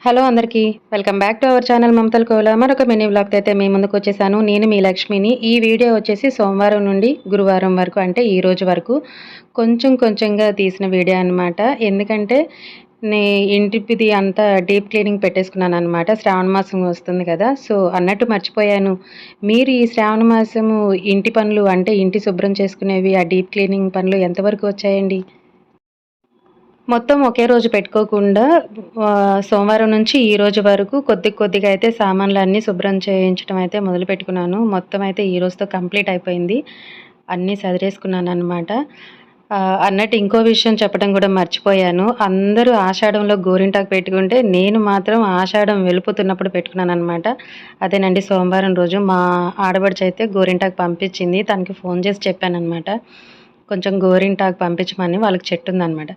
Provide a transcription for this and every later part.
Hello అందరికీ welcome back to our channel మమతల్ కోలా మరొక మినీ వ్లాగ్తో అయితే మీ ముందుకు వచ్చేసాను. నేను మీ లక్ష్మిని. ఈ వీడియో వచ్చేసి సోమవారం నుండి గురువారం వరకు అంటే ఈ రోజు వరకు కొంచెం కొంచెంగా తీసిన వీడియో అనమాట. ఎందుకంటే నే ఇంటిది అంతా డీప్ క్లీనింగ్ పెట్టేసుకున్నాను అనమాట. శ్రావణ మాసం వస్తుంది కదా, సో అన్నట్టు మర్చిపోయాను. మీరు ఈ శ్రావణ మాసము ఇంటి పనులు అంటే ఇంటి శుభ్రం చేసుకునేవి, ఆ డీప్ క్లీనింగ్ పనులు ఎంతవరకు వచ్చాయండి? మొత్తం ఒకే రోజు పెట్టుకోకుండా సోమవారం నుంచి ఈ రోజు వరకు కొద్ది కొద్దిగా అయితే సామాన్లన్నీ శుభ్రం చేయించడం అయితే మొదలుపెట్టుకున్నాను. మొత్తం అయితే ఈ రోజుతో కంప్లీట్ అయిపోయింది. అన్నీ సదిరేసుకున్నాననమాట. అన్నట్టు ఇంకో విషయం చెప్పడం కూడా మర్చిపోయాను. అందరూ ఆషాఢంలో గోరింటాకు పెట్టుకుంటే నేను మాత్రం ఆషాఢం వెళ్ళిపోతున్నప్పుడు పెట్టుకున్నాననమాట. అదేనండి సోమవారం రోజు మా ఆడపడుచయితే గోరింటాకు పంపించింది. తనకి ఫోన్ చేసి చెప్పాననమాట. కొంచెం గోరింటాకు పంపించమని, వాళ్ళకి చెట్టు ఉందనమాట.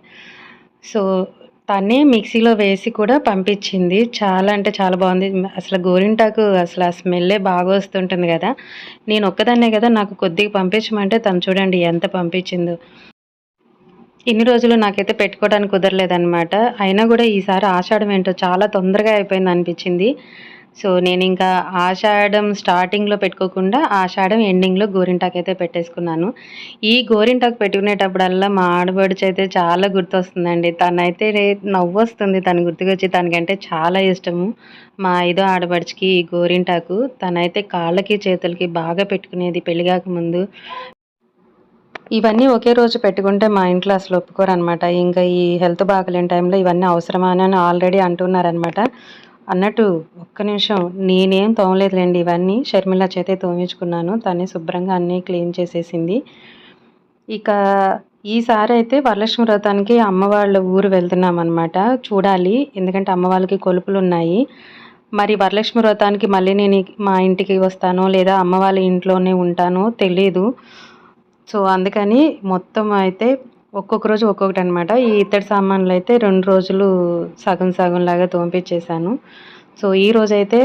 సో, తనే మిక్సీలో వేసి కూడా పంపించింది. చాలా అంటే చాలా బాగుంది. అసలు గోరింటాకు అసలు ఆ స్మెల్లే బాగా వస్తుంటుంది కదా! నేను ఒక్కదాన్నే కదా, నాకు కొద్దిగా పంపించమంటే తను చూడండి ఎంత పంపించిందో. ఇన్ని రోజులు నాకైతే పెట్టుకోవడానికి కుదరలేదనమాట. అయినా కూడా ఈసారి ఆషాఢం ఏంటో చాలా తొందరగా అయిపోయిందనిపించింది. సో, నేనింకా ఆషాఢం స్టార్టింగ్‌లో పెట్టుకోకుండా ఆషాఢం ఎండింగ్‌లో గోరింటాకైతే పెట్టేసుకున్నాను. ఈ గోరింటాకు పెట్టుకునేటప్పుడల్లా మా ఆడపడుచయితే చాలా గుర్తొస్తుందండి. తనైతే నవ్వొస్తుంది తను గుర్తుకొచ్చి. తనకంటే చాలా ఇష్టము. మా ఐదో ఆడపడుచుకి ఈ గోరింటాకు. తనైతే కాళ్ళకి, చేతులకి బాగా పెట్టుకునేది పెళ్లి గాకముందు. ఇవన్నీ ఒకే రోజు పెట్టుకుంటే మా ఇంట్లో అసలు ఒప్పుకోరనమాట. ఇంకా ఈ హెల్త్ బాగాలేని టైంలో ఇవన్నీ అవసరమా అని ఆల్రెడీ అంటున్నారనమాట. అన్నట్టు ఒక్క నిమిషం, నేనేం తోమలేదులేండి ఇవన్నీ. షర్మిల చేతే తోమించుకున్నాను. తనే శుభ్రంగా అన్నీ క్లీన్ చేసేసింది. ఇక ఈసారైతే వరలక్ష్మి వ్రతానికి అమ్మ వాళ్ళ ఊరు వెళ్తున్నామనమాట. చూడాలి. ఎందుకంటే అమ్మ వాళ్ళకి కొలుపులున్నాయి. మరి వరలక్ష్మి వ్రతానికి మళ్ళీ నేను మా ఇంటికి వస్తానో లేదా అమ్మ వాళ్ళ ఇంట్లోనే ఉంటానో తెలీదు. సో, అందుకని మొత్తం అయితే ఒక్కొక్క రోజు ఒక్కొక్కటనమాట. ఈ ఇత్తడి సామాన్లయితే 2 రోజులు సగం సగంలాగా తోమిపిచ్చేసాను. సో, ఈరోజైతే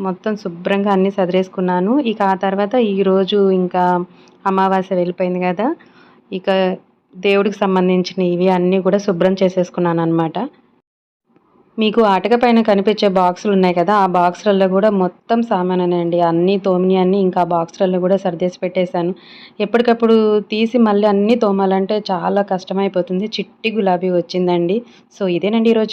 మొత్తం శుభ్రంగా అన్నీ సదిరేసుకున్నాను. ఇక ఆ తర్వాత ఈరోజు ఇంకా అమావాస్య వెళ్ళిపోయింది గదా! ఇక దేవుడికి సంబంధించినవి అన్నీ కూడా శుభ్రం చేసేసుకున్నాననమాట. మీకు అటక పైన కనిపించే బాక్సులున్నాయి కదా! ఆ బాక్సులలో గూడా మొత్తం సామానేనండి. అన్నీ తోమినయన్నీ ఇంకా ఆ బాక్సులలో గూడా సర్దేసి పెట్టేశాను. ఎప్పటికప్పుడు తీసి మళ్ళీ అన్నీ తోమాలంటే చాలా కష్టమైపోతుంది. చిట్టి గులాబీ వచ్చిందండి. సో, ఇదేనండి ఈరోజు